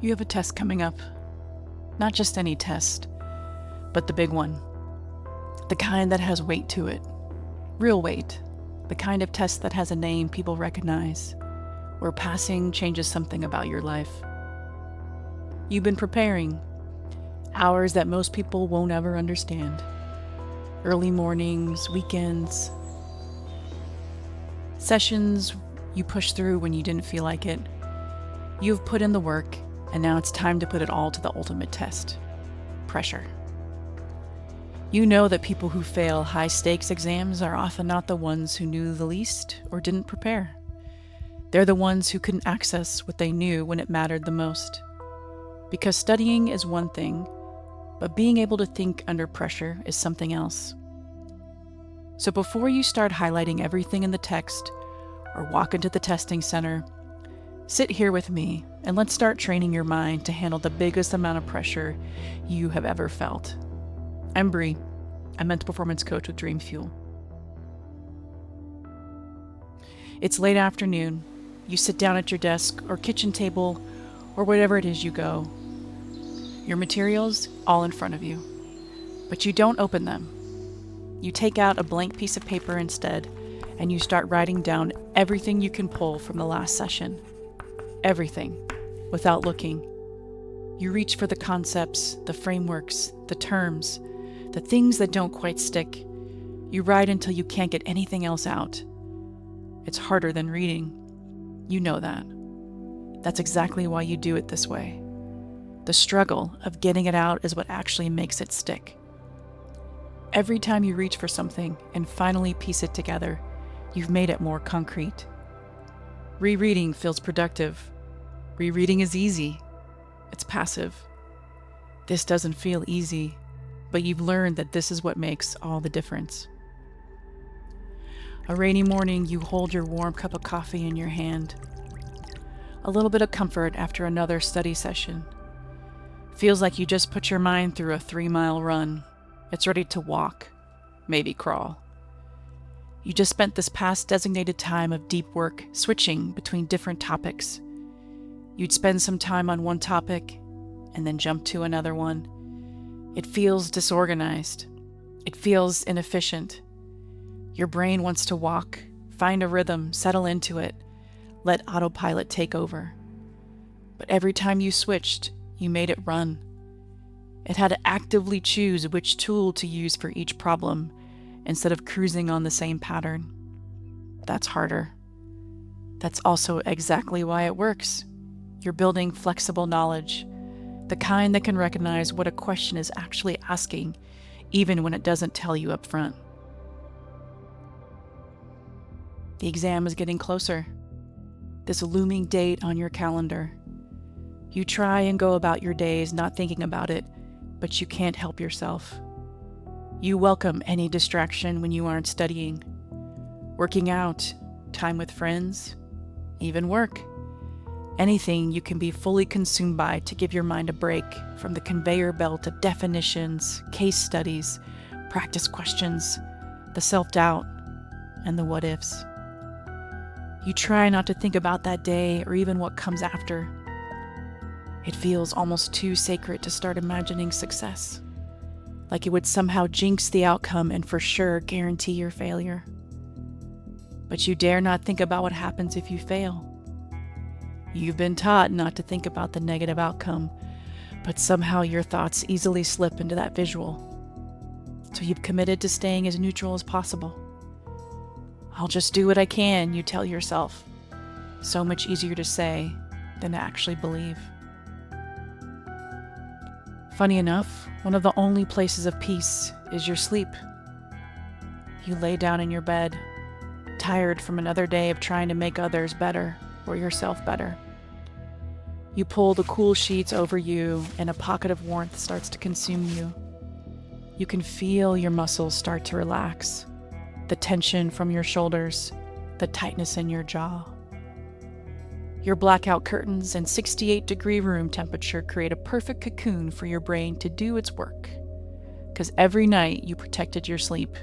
You have a test coming up. Not just any test, but the big one. The kind that has weight to it. Real weight. The kind of test that has a name people recognize, where passing changes something about your life. You've been preparing. Hours that most people won't ever understand. Early mornings, weekends, sessions you pushed through when you didn't feel like it. You've put in the work, and now it's time to put it all to the ultimate test. Pressure. You know that people who fail high-stakes exams are often not the ones who knew the least or didn't prepare. They're the ones who couldn't access what they knew when it mattered the most. Because studying is one thing, but being able to think under pressure is something else. So before you start highlighting everything in the text or walk into the testing center, sit here with me and let's start training your mind to handle the biggest amount of pressure you have ever felt. I'm Bree, a mental performance coach with DreamFuel. It's late afternoon. You sit down at your desk or kitchen table or wherever it is you go. Your materials all in front of you, but you don't open them. You take out a blank piece of paper instead, and you start writing down everything you can pull from the last session. Everything, without looking. You reach for the concepts, the frameworks, the terms, the things that don't quite stick. You write until you can't get anything else out. It's harder than reading. You know that. That's exactly why you do it this way. The struggle of getting it out is what actually makes it stick. Every time you reach for something and finally piece it together, you've made it more concrete. Rereading feels productive. Rereading is easy. It's passive. This doesn't feel easy, but you've learned that this is what makes all the difference. A rainy morning, you hold your warm cup of coffee in your hand. A little bit of comfort after another study session. Feels like you just put your mind through a 3-mile run. It's ready to walk, maybe crawl. You just spent this past designated time of deep work switching between different topics. You'd spend some time on one topic and then jump to another one. It feels disorganized. It feels inefficient. Your brain wants to walk, find a rhythm, settle into it, let autopilot take over. But every time you switched, you made it run. It had to actively choose which tool to use for each problem instead of cruising on the same pattern. That's harder. That's also exactly why it works. You're building flexible knowledge, the kind that can recognize what a question is actually asking, even when it doesn't tell you up front. The exam is getting closer. This looming date on your calendar. You try and go about your days not thinking about it, but you can't help yourself. You welcome any distraction when you aren't studying. Working out, time with friends, even work. Anything you can be fully consumed by to give your mind a break from the conveyor belt of definitions, case studies, practice questions, the self-doubt, and the what-ifs. You try not to think about that day or even what comes after. It feels almost too sacred to start imagining success, like it would somehow jinx the outcome and for sure guarantee your failure. But you dare not think about what happens if you fail. You've been taught not to think about the negative outcome, but somehow your thoughts easily slip into that visual. So you've committed to staying as neutral as possible. I'll just do what I can, you tell yourself. So much easier to say than to actually believe. Funny enough, one of the only places of peace is your sleep. You lay down in your bed, tired from another day of trying to make others better or yourself better. You pull the cool sheets over you and a pocket of warmth starts to consume you. You can feel your muscles start to relax, the tension from your shoulders, the tightness in your jaw. Your blackout curtains and 68-degree room temperature create a perfect cocoon for your brain to do its work. Because every night you protected your sleep,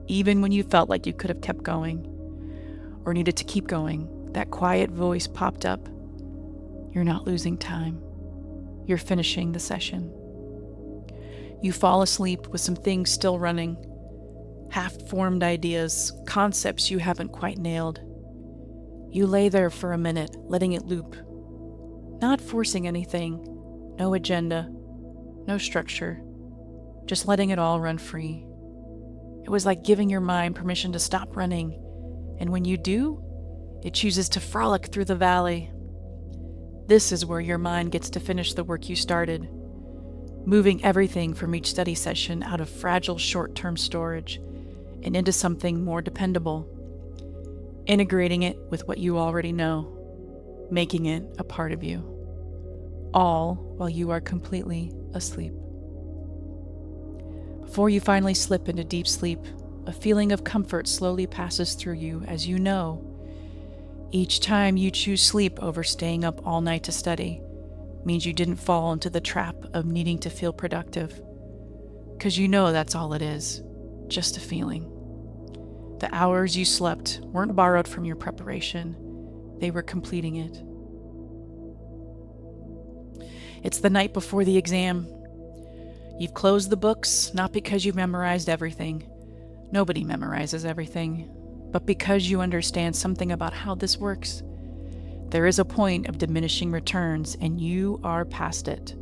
even when you felt like you could have kept going or needed to keep going, that quiet voice popped up. You're not losing time. You're finishing the session. You fall asleep with some things still running, half-formed ideas, concepts you haven't quite nailed. You lay there for a minute, letting it loop, not forcing anything, no agenda, no structure, just letting it all run free. It was like giving your mind permission to stop running, and when you do, it chooses to frolic through the valley. This is where your mind gets to finish the work you started, moving everything from each study session out of fragile short-term storage and into something more dependable, integrating it with what you already know, making it a part of you, all while you are completely asleep. Before you finally slip into deep sleep, a feeling of comfort slowly passes through you as you know each time you choose sleep over staying up all night to study means you didn't fall into the trap of needing to feel productive. Because you know that's all it is, just a feeling. The hours you slept weren't borrowed from your preparation, they were completing it. It's the night before the exam. You've closed the books, not because you've memorized everything. Nobody memorizes everything, but because you understand something about how this works. There is a point of diminishing returns, and you are past it.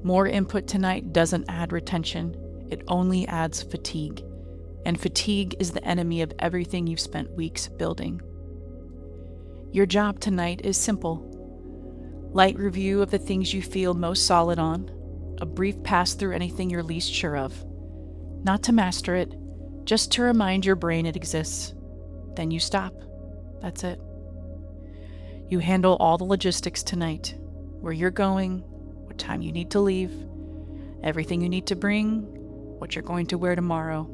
More input tonight doesn't add retention, it only adds fatigue. And fatigue is the enemy of everything you've spent weeks building. Your job tonight is simple. Light review of the things you feel most solid on, a brief pass through anything you're least sure of. Not to master it, just to remind your brain it exists. Then you stop. That's it. You handle all the logistics tonight, where you're going, what time you need to leave, everything you need to bring, what you're going to wear tomorrow.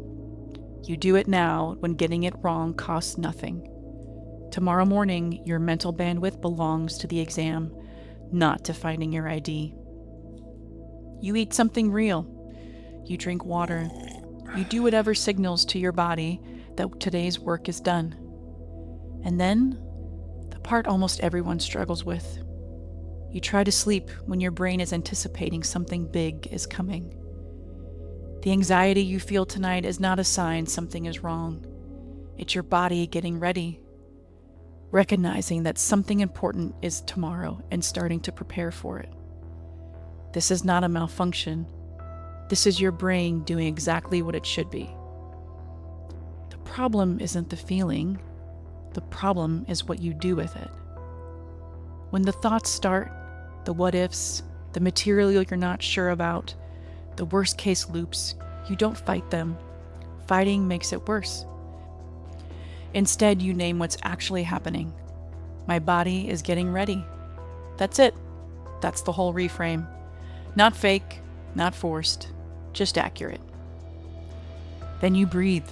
You do it now when getting it wrong costs nothing. Tomorrow morning, your mental bandwidth belongs to the exam, not to finding your ID. You eat something real. You drink water. You do whatever signals to your body that today's work is done. And then, the part almost everyone struggles with. You try to sleep when your brain is anticipating something big is coming. The anxiety you feel tonight is not a sign something is wrong. It's your body getting ready, recognizing that something important is tomorrow and starting to prepare for it. This is not a malfunction. This is your brain doing exactly what it should be. The problem isn't the feeling. The problem is what you do with it. When the thoughts start, the what-ifs, the material you're not sure about, the worst-case loops, you don't fight them. Fighting makes it worse. Instead, you name what's actually happening. My body is getting ready. That's it. That's the whole reframe. Not fake, not forced, just accurate. Then you breathe.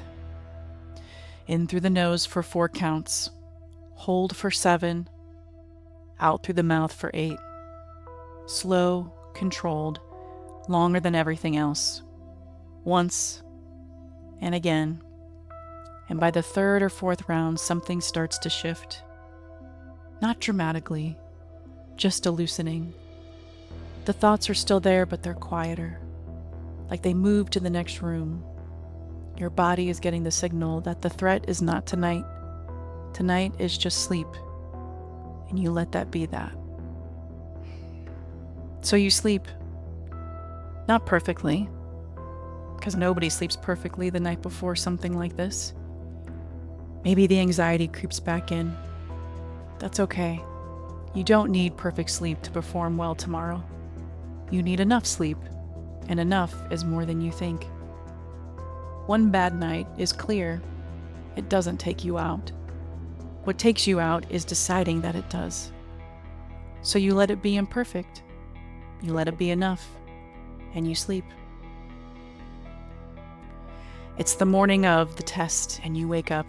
In through the nose for 4 counts. Hold for 7. Out through the mouth for 8. Slow, controlled, longer than everything else. Once, and again. And by the 3rd or 4th round, something starts to shift. Not dramatically, just a loosening. The thoughts are still there, but they're quieter, like they move to the next room. Your body is getting the signal that the threat is not tonight. Tonight is just sleep, and you let that be that. So you sleep. Not perfectly, because nobody sleeps perfectly the night before something like this. Maybe the anxiety creeps back in. That's okay. You don't need perfect sleep to perform well tomorrow. You need enough sleep, and enough is more than you think. One bad night is clear. It doesn't take you out. What takes you out is deciding that it does. So you let it be imperfect. You let it be enough, and you sleep. It's the morning of the test, and you wake up.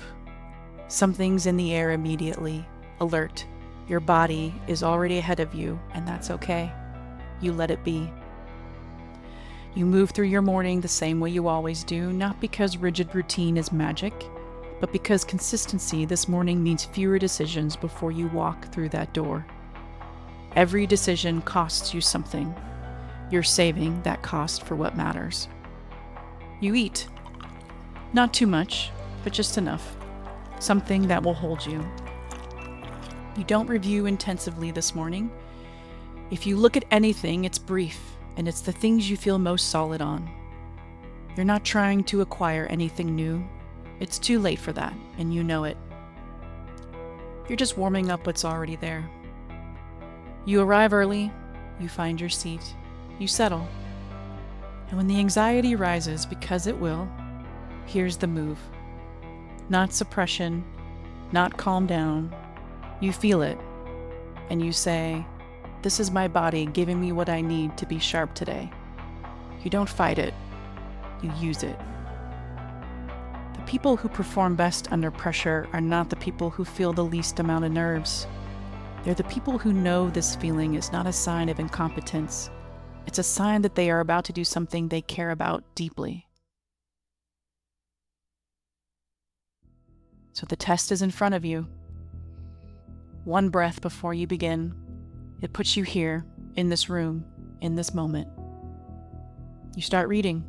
Something's in the air immediately, alert. Your body is already ahead of you, and that's okay. You let it be. You move through your morning the same way you always do, not because rigid routine is magic, but because consistency this morning means fewer decisions before you walk through that door. Every decision costs you something. You're saving that cost for what matters. You eat. Not too much, but just enough. Something that will hold you. You don't review intensively this morning. If you look at anything, it's brief, and it's the things you feel most solid on. You're not trying to acquire anything new. It's too late for that, and you know it. You're just warming up what's already there. You arrive early, you find your seat, you settle. And when the anxiety rises, because it will, here's the move. Not suppression, not calm down. You feel it, and you say, "This is my body giving me what I need to be sharp today." You don't fight it, you use it. The people who perform best under pressure are not the people who feel the least amount of nerves. They're the people who know this feeling is not a sign of incompetence. It's a sign that they are about to do something they care about deeply. So the test is in front of you. One breath before you begin. It puts you here, in this room, in this moment. You start reading.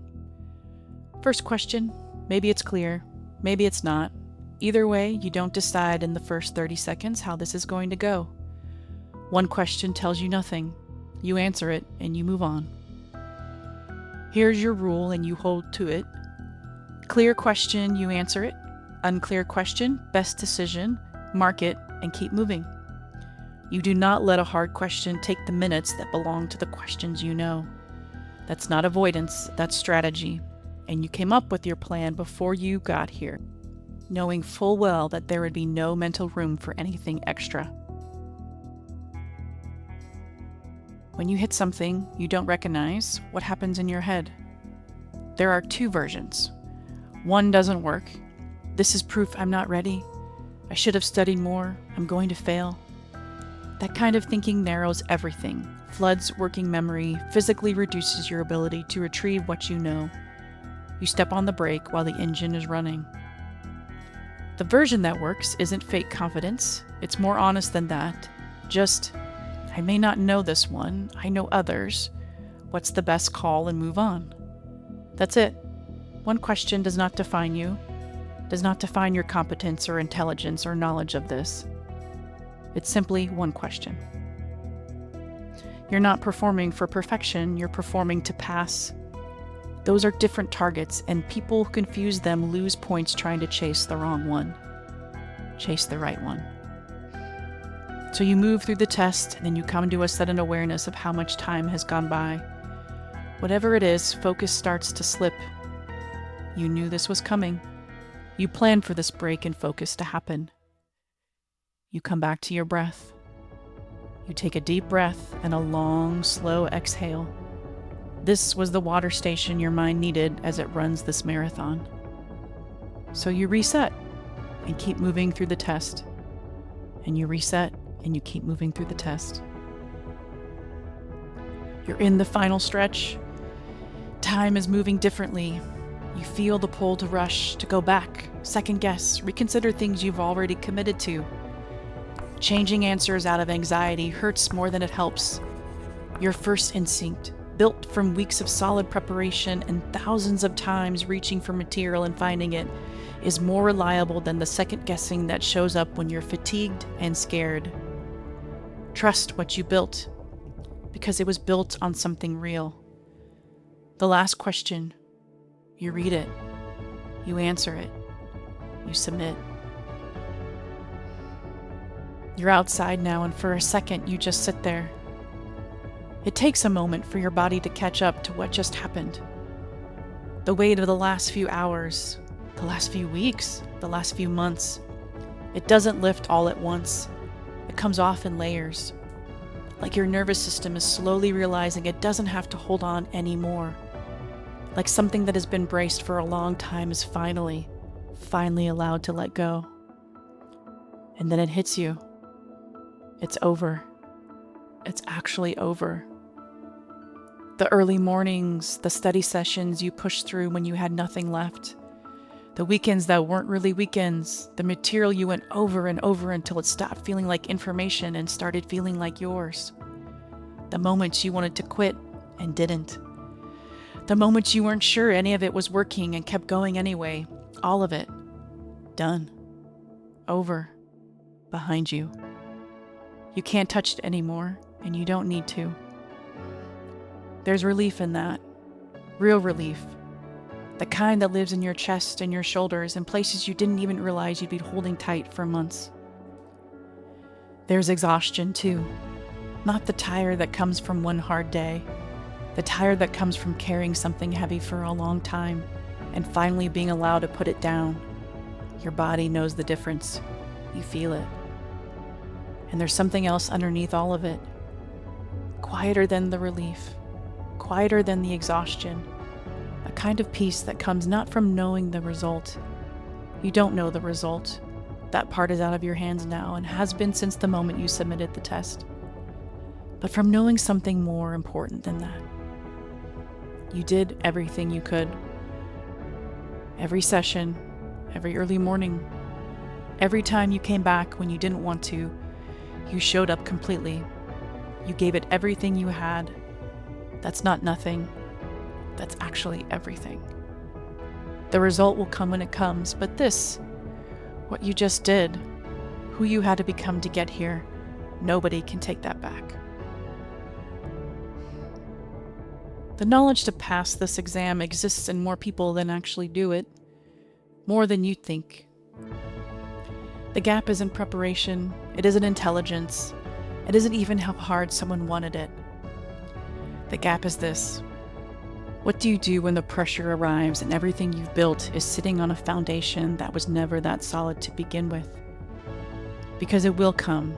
First question, maybe it's clear, maybe it's not. Either way, you don't decide in the first 30 seconds how this is going to go. One question tells you nothing. You answer it and you move on. Here's your rule and you hold to it. Clear question, you answer it. Unclear question, best decision, mark it and keep moving. You do not let a hard question take the minutes that belong to the questions you know. That's not avoidance, that's strategy. And you came up with your plan before you got here, knowing full well that there would be no mental room for anything extra. When you hit something you don't recognize, what happens in your head? There are two versions. One doesn't work. This is proof I'm not ready. I should have studied more. I'm going to fail. That kind of thinking narrows everything, floods working memory, physically reduces your ability to retrieve what you know. You step on the brake while the engine is running. The version that works isn't fake confidence. It's more honest than that. Just, I may not know this one. I know others. What's the best call and move on? That's it. One question does not define you, does not define your competence or intelligence or knowledge of this. It's simply one question. You're not performing for perfection, you're performing to pass. Those are different targets, and people who confuse them lose points trying to chase the wrong one. Chase the right one. So you move through the test, and then you come to a sudden awareness of how much time has gone by. Whatever it is, focus starts to slip. You knew this was coming. You planned for this break and focus to happen. You come back to your breath. You take a deep breath and a long, slow exhale. This was the water station your mind needed as it runs this marathon. So you reset and keep moving through the test. And you reset and you keep moving through the test. You're in the final stretch. Time is moving differently. You feel the pull to rush, to go back, second guess, reconsider things you've already committed to. Changing answers out of anxiety hurts more than it helps. Your first instinct, built from weeks of solid preparation and thousands of times reaching for material and finding it, is more reliable than the second guessing that shows up when you're fatigued and scared. Trust what you built, because it was built on something real. The last question, you read it, you answer it, you submit. You're outside now, and for a second you just sit there. It takes a moment for your body to catch up to what just happened. The weight of the last few hours, the last few weeks, the last few months. It doesn't lift all at once. It comes off in layers. Like your nervous system is slowly realizing it doesn't have to hold on anymore. Like something that has been braced for a long time is finally allowed to let go. And then it hits you. It's over. It's actually over. The early mornings, the study sessions you pushed through when you had nothing left, the weekends that weren't really weekends, the material you went over and over until it stopped feeling like information and started feeling like yours. The moments you wanted to quit and didn't. The moments you weren't sure any of it was working and kept going anyway. All of it. Done. Over. Behind you. You can't touch it anymore, and you don't need to. There's relief in that. Real relief. The kind that lives in your chest and your shoulders and places you didn't even realize you'd be holding tight for months. There's exhaustion too. Not the tired that comes from one hard day. The tired that comes from carrying something heavy for a long time and finally being allowed to put it down. Your body knows the difference. You feel it. And there's something else underneath all of it. Quieter than the relief. Quieter than the exhaustion. A kind of peace that comes not from knowing the result. You don't know the result. That part is out of your hands now and has been since the moment you submitted the test. But from knowing something more important than that. You did everything you could. Every session, every early morning, every time you came back when you didn't want to, you showed up completely. You gave it everything you had. That's not nothing. That's actually everything. The result will come when it comes, but this, what you just did, who you had to become to get here, nobody can take that back. The knowledge to pass this exam exists in more people than actually do it, more than you think. The gap isn't preparation, it isn't intelligence, it isn't even how hard someone wanted it. The gap is this. What do you do when the pressure arrives and everything you've built is sitting on a foundation that was never that solid to begin with? Because it will come.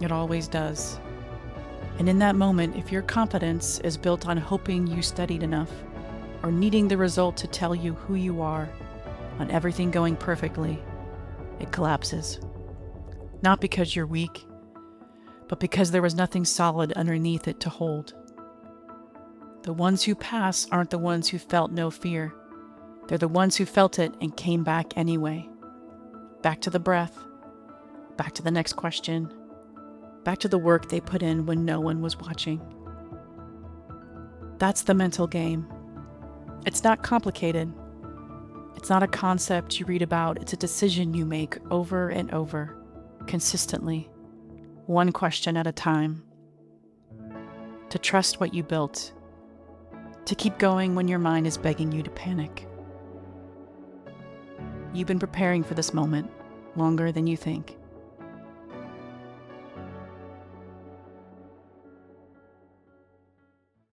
It always does. And in that moment, if your confidence is built on hoping you studied enough, or needing the result to tell you who you are, on everything going perfectly, it collapses. Not because you're weak, but because there was nothing solid underneath it to hold. The ones who pass aren't the ones who felt no fear. They're the ones who felt it and came back anyway. Back to the breath. Back to the next question. Back to the work they put in when no one was watching. That's the mental game. It's not complicated. It's not a concept you read about. It's a decision you make over and over, consistently, one question at a time. To trust what you built. To keep going when your mind is begging you to panic. You've been preparing for this moment longer than you think.